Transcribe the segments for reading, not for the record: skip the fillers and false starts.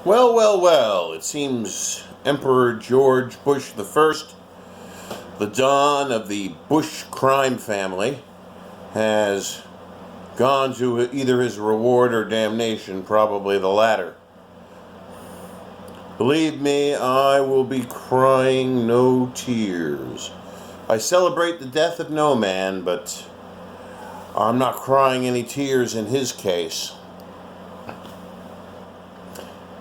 Well, well, well, it seems Emperor George Bush I, the Don of the Bush crime family, has gone to either his reward or damnation, probably the latter. Believe me, I will be crying no tears. I celebrate the death of no man, but I'm not crying any tears in his case.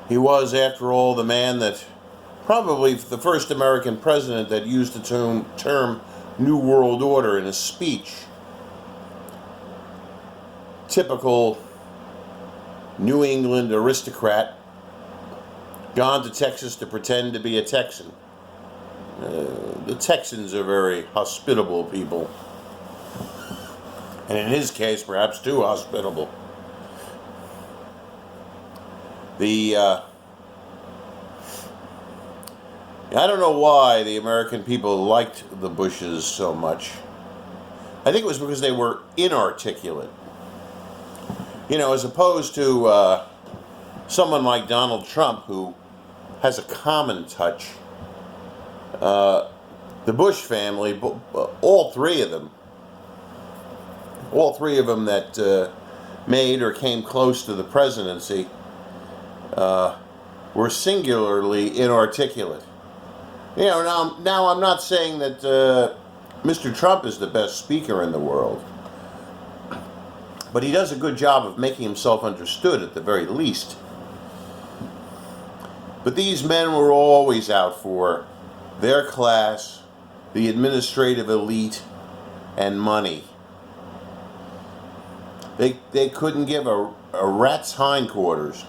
He was, after all, the man that probably the first American president that used the term New World Order in a speech. Typical New England aristocrat, gone to Texas to pretend to be a Texan. The Texans are very hospitable people. And in his case, perhaps too hospitable. I don't know why the American people liked the Bushes so much. I think it was because they were inarticulate. You know, as opposed to someone like Donald Trump, who has a common touch. The Bush family, all three of them that made or came close to the presidency, were singularly inarticulate. You know, now I'm not saying that Mr. Trump is the best speaker in the world, but he does a good job of making himself understood at the very least. But these men were always out for their class, the administrative elite, and money. They couldn't give a rat's hindquarters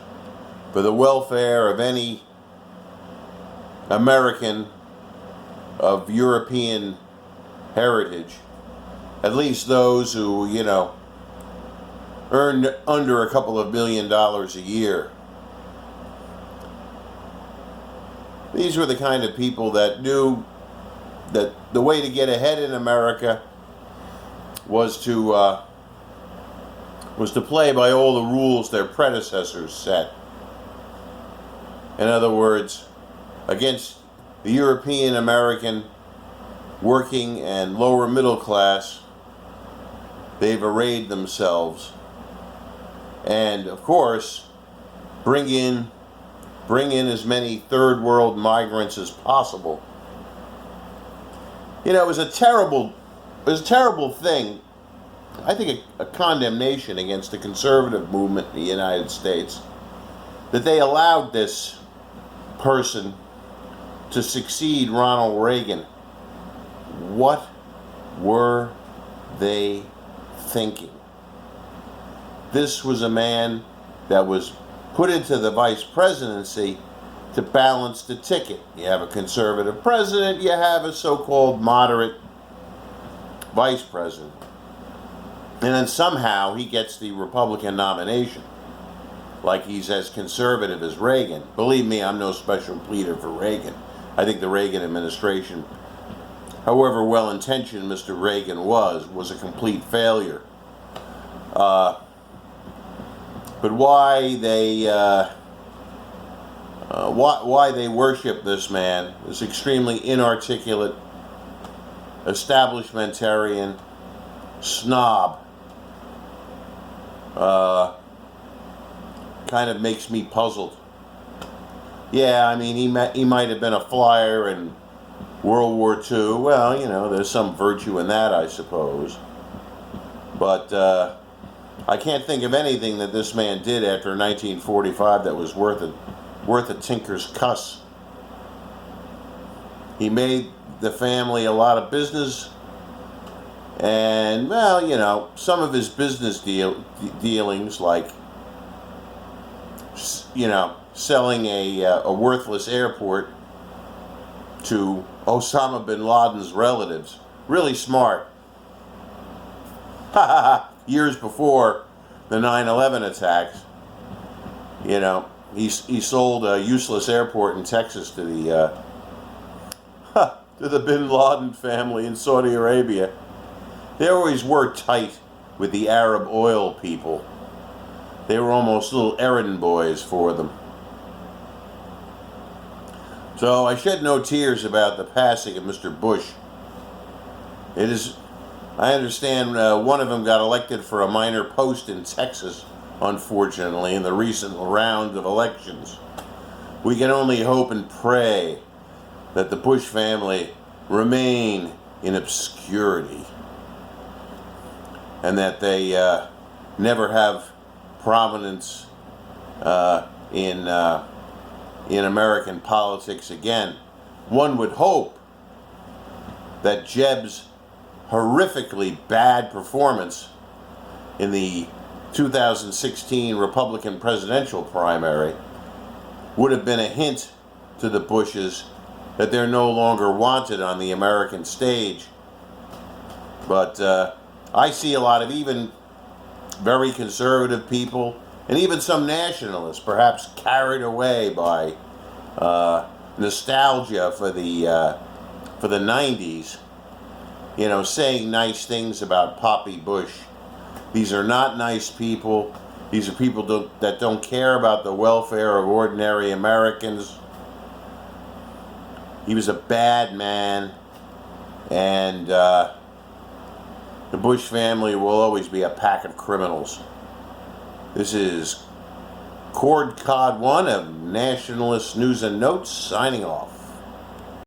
for the welfare of any American of European heritage, at least those who, you know, earned under a couple of $1 billion a year. These were the kind of people that knew that the way to get ahead in America was to play by all the rules their predecessors set. In other words, against the European American working and lower middle class, they've arrayed themselves. And of course, bring in as many third world migrants as possible. You know, it was a terrible thing. I think a condemnation against the conservative movement in the United States, that they allowed this person to succeed Ronald Reagan. What were they thinking? This was a man that was put into the vice presidency to balance the ticket. You have a conservative president, you have a so-called moderate vice president. And then somehow he gets the Republican nomination, like he's as conservative as Reagan. Believe me, I'm no special pleader for Reagan. I think the Reagan administration, however well-intentioned Mr. Reagan was a complete failure. But why they worship this man, this extremely inarticulate, establishmentarian snob, kind of makes me puzzled. Yeah, I mean, he might have been a flyer in World War II. Well, you know, there's some virtue in that, I suppose. But I can't think of anything that this man did after 1945 that was worth a tinker's cuss. He made the family a lot of business, and, well, you know, some of his business dealings, like, you know, selling a worthless airport to Osama bin Laden's relatives. Really smart. Years before the 9/11 attacks, you know, he sold a useless airport in Texas to the bin Laden family in Saudi Arabia. They always were tight with the Arab oil people. They were almost little errand boys for them. So I shed no tears about the passing of Mr. Bush. It is, I understand one of them got elected for a minor post in Texas, unfortunately, in the recent round of elections. We can only hope and pray that the Bush family remain in obscurity and that they never have prominence in American politics again. One would hope that Jeb's horrifically bad performance in the 2016 Republican presidential primary would have been a hint to the Bushes that they're no longer wanted on the American stage. But I see a lot of even very conservative people and even some nationalists, perhaps carried away by nostalgia for the 90s, saying nice things about Poppy Bush. These are not nice people. These are people that don't care about the welfare of ordinary Americans. He was a bad man, and the Bush family will always be a pack of criminals. This is Cord Cod 1 of Nationalist News and Notes, signing off.